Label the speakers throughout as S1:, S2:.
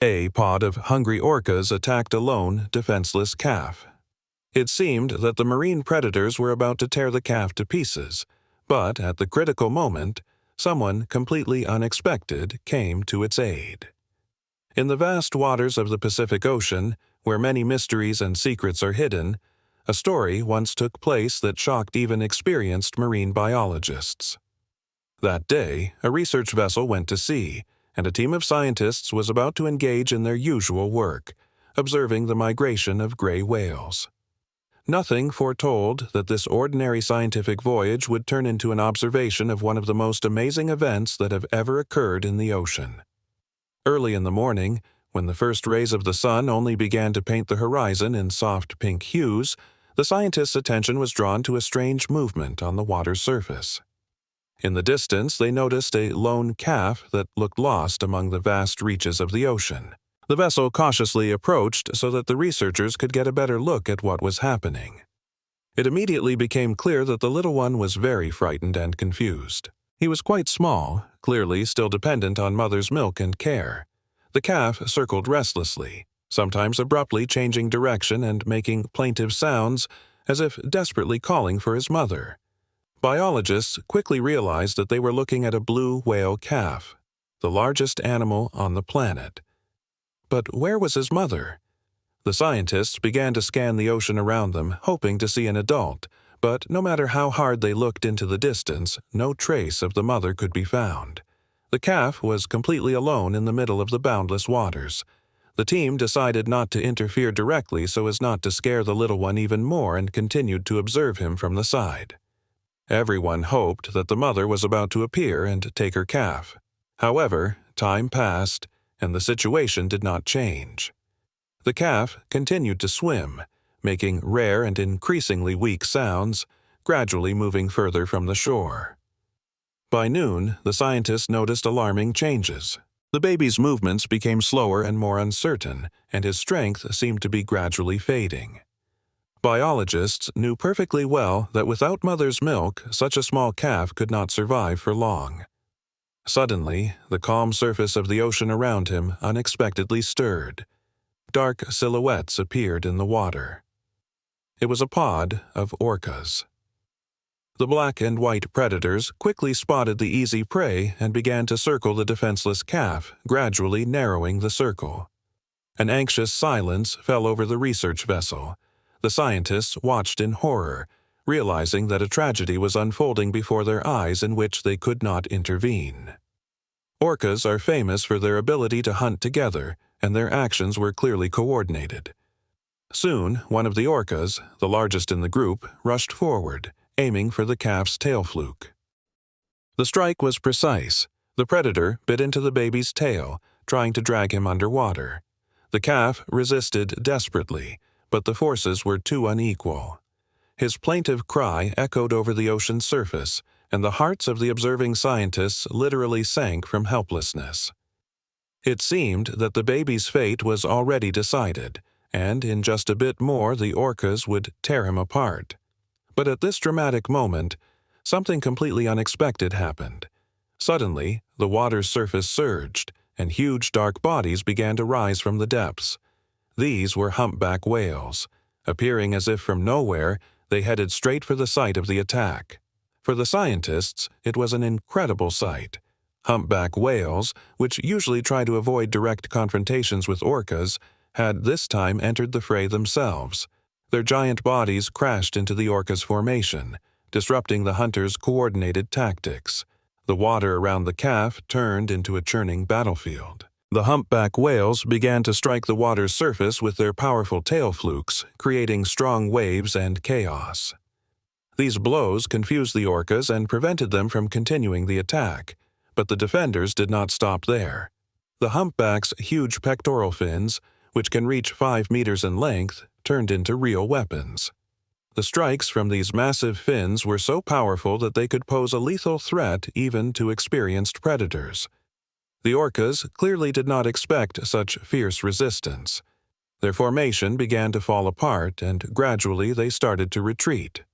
S1: A pod of hungry orcas attacked a lone, defenseless calf. It seemed that the marine predators were about to tear the calf to pieces, but at the critical moment, someone completely unexpected came to its aid. In the vast waters of the Pacific Ocean, where many mysteries and secrets are hidden, a story once took place that shocked even experienced marine biologists. That day, a research vessel went to sea, and a team of scientists was about to engage in their usual work, observing the migration of gray whales. Nothing foretold that this ordinary scientific voyage would turn into an observation of one of the most amazing events that have ever occurred in the ocean. Early in the morning, when the first rays of the sun only began to paint the horizon in soft pink hues, the scientists' attention was drawn to a strange movement on the water's surface. In the distance, they noticed a lone calf that looked lost among the vast reaches of the ocean. The vessel cautiously approached so that the researchers could get a better look at what was happening. It immediately became clear that the little one was very frightened and confused. He was quite small, clearly still dependent on mother's milk and care. The calf circled restlessly, sometimes abruptly changing direction and making plaintive sounds as if desperately calling for his mother. Biologists quickly realized that they were looking at a blue whale calf, the largest animal on the planet. But where was his mother? The scientists began to scan the ocean around them, hoping to see an adult, but no matter how hard they looked into the distance, no trace of the mother could be found. The calf was completely alone in the middle of the boundless waters. The team decided not to interfere directly so as not to scare the little one even more and continued to observe him from the side. Everyone hoped that the mother was about to appear and take her calf. However, time passed, and the situation did not change. The calf continued to swim, making rare and increasingly weak sounds, gradually moving further from the shore. By noon, the scientists noticed alarming changes. The baby's movements became slower and more uncertain, and his strength seemed to be gradually fading. Biologists knew perfectly well that without mother's milk, such a small calf could not survive for long. Suddenly, the calm surface of the ocean around him unexpectedly stirred. Dark silhouettes appeared in the water. It was a pod of orcas. The black and white predators quickly spotted the easy prey and began to circle the defenseless calf, gradually narrowing the circle. An anxious silence fell over the research vessel. The scientists watched in horror, realizing that a tragedy was unfolding before their eyes in which they could not intervene. Orcas are famous for their ability to hunt together, and their actions were clearly coordinated. Soon, one of the orcas, the largest in the group, rushed forward, aiming for the calf's tail fluke. The strike was precise. The predator bit into the baby's tail, trying to drag him underwater. The calf resisted desperately, but the forces were too unequal. His plaintive cry echoed over the ocean's surface, and the hearts of the observing scientists literally sank from helplessness. It seemed that the baby's fate was already decided, and in just a bit more the orcas would tear him apart. But at this dramatic moment, something completely unexpected happened. Suddenly, the water's surface surged, and huge dark bodies began to rise from the depths. These were humpback whales. Appearing as if from nowhere, they headed straight for the site of the attack. For the scientists, it was an incredible sight. Humpback whales, which usually try to avoid direct confrontations with orcas, had this time entered the fray themselves. Their giant bodies crashed into the orca's formation, disrupting the hunters' coordinated tactics. The water around the calf turned into a churning battlefield. The humpback whales began to strike the water's surface with their powerful tail flukes, creating strong waves and chaos. These blows confused the orcas and prevented them from continuing the attack, but the defenders did not stop there. The humpback's huge pectoral fins, which can reach 5 meters in length, turned into real weapons. The strikes from these massive fins were so powerful that they could pose a lethal threat even to experienced predators. The orcas clearly did not expect such fierce resistance. Their formation began to fall apart, and gradually they started to retreat.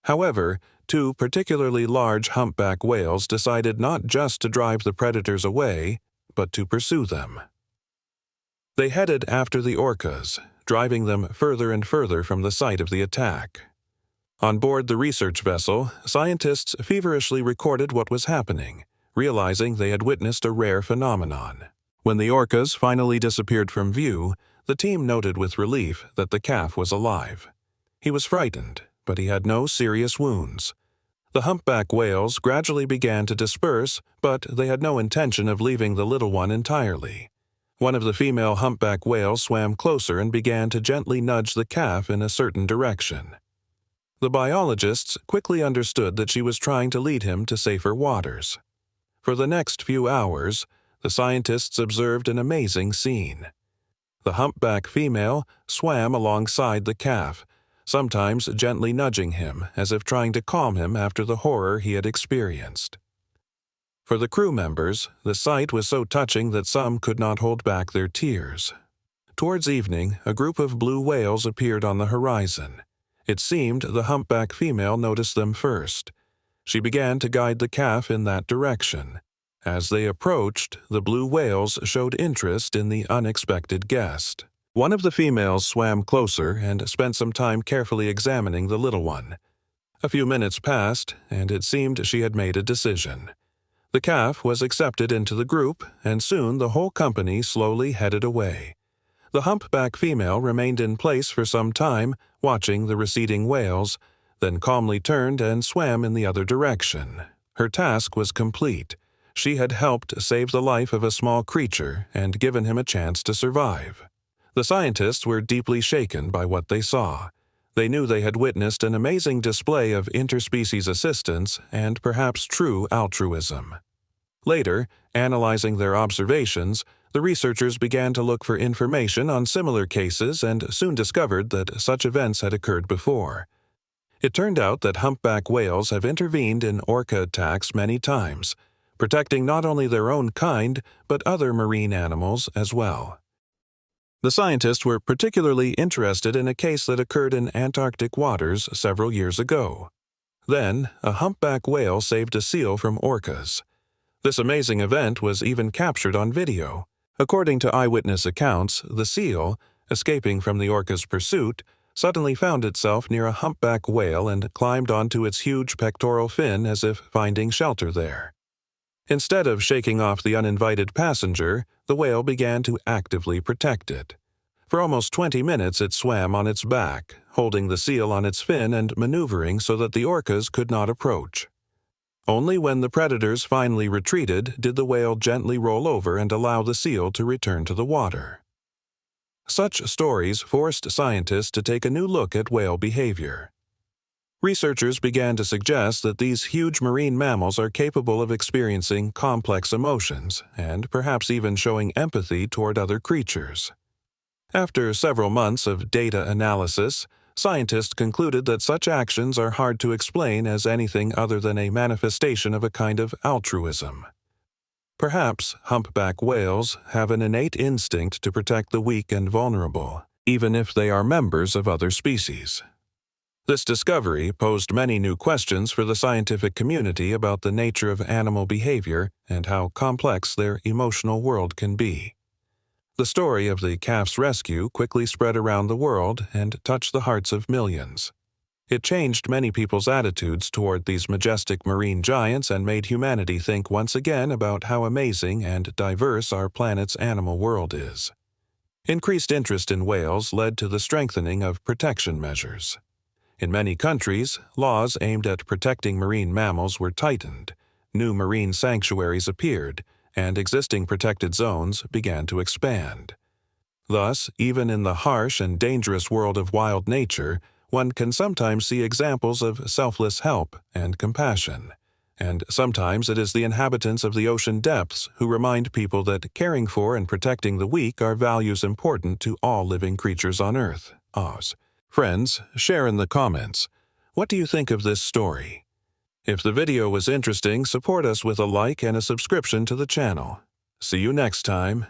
S1: However, 2 particularly large humpback whales decided not just to drive the predators away, but to pursue them. They headed after the orcas, driving them further and further from the site of the attack. On board the research vessel, scientists feverishly recorded what was happening, realizing they had witnessed a rare phenomenon. When the orcas finally disappeared from view, the team noted with relief that the calf was alive. He was frightened, but he had no serious wounds. The humpback whales gradually began to disperse, but they had no intention of leaving the little one entirely. One of the female humpback whales swam closer and began to gently nudge the calf in a certain direction. The biologists quickly understood that she was trying to lead him to safer waters. For the next few hours, the scientists observed an amazing scene. The humpback female swam alongside the calf, sometimes gently nudging him as if trying to calm him after the horror he had experienced. For the crew members, the sight was so touching that some could not hold back their tears. Towards evening, a group of blue whales appeared on the horizon. It seemed the humpback female noticed them first. She began to guide the calf in that direction. As they approached, the blue whales showed interest in the unexpected guest. One of the females swam closer and spent some time carefully examining the little one. A few minutes passed, and it seemed she had made a decision. The calf was accepted into the group, and soon the whole company slowly headed away. The humpback female remained in place for some time, watching the receding whales, then calmly turned and swam in the other direction. Her task was complete. She had helped save the life of a small creature and given him a chance to survive. The scientists were deeply shaken by what they saw. They knew they had witnessed an amazing display of interspecies assistance and perhaps true altruism. Later, analyzing their observations, the researchers began to look for information on similar cases and soon discovered that such events had occurred before. It turned out that humpback whales have intervened in orca attacks many times, protecting not only their own kind but other marine animals as well. The scientists were particularly interested in a case that occurred in Antarctic waters several years ago. Then, a humpback whale saved a seal from orcas. This amazing event was even captured on video. According to eyewitness accounts, the seal, escaping from the orca's pursuit, suddenly found itself near a humpback whale and climbed onto its huge pectoral fin as if finding shelter there. Instead of shaking off the uninvited passenger, the whale began to actively protect it. For almost 20 minutes it swam on its back, holding the seal on its fin and maneuvering so that the orcas could not approach. Only when the predators finally retreated did the whale gently roll over and allow the seal to return to the water. Such stories forced scientists to take a new look at whale behavior. Researchers began to suggest that these huge marine mammals are capable of experiencing complex emotions and perhaps even showing empathy toward other creatures. After several months of data analysis, scientists concluded that such actions are hard to explain as anything other than a manifestation of a kind of altruism. Perhaps humpback whales have an innate instinct to protect the weak and vulnerable, even if they are members of other species. This discovery posed many new questions for the scientific community about the nature of animal behavior and how complex their emotional world can be. The story of the calf's rescue quickly spread around the world and touched the hearts of millions. It changed many people's attitudes toward these majestic marine giants and made humanity think once again about how amazing and diverse our planet's animal world is. Increased interest in whales led to the strengthening of protection measures. In many countries, laws aimed at protecting marine mammals were tightened, new marine sanctuaries appeared, and existing protected zones began to expand. Thus, even in the harsh and dangerous world of wild nature, one can sometimes see examples of selfless help and compassion. And sometimes it is the inhabitants of the ocean depths who remind people that caring for and protecting the weak are values important to all living creatures on Earth. Oz. Friends, share in the comments. What do you think of this story? If the video was interesting, support us with a like and a subscription to the channel. See you next time.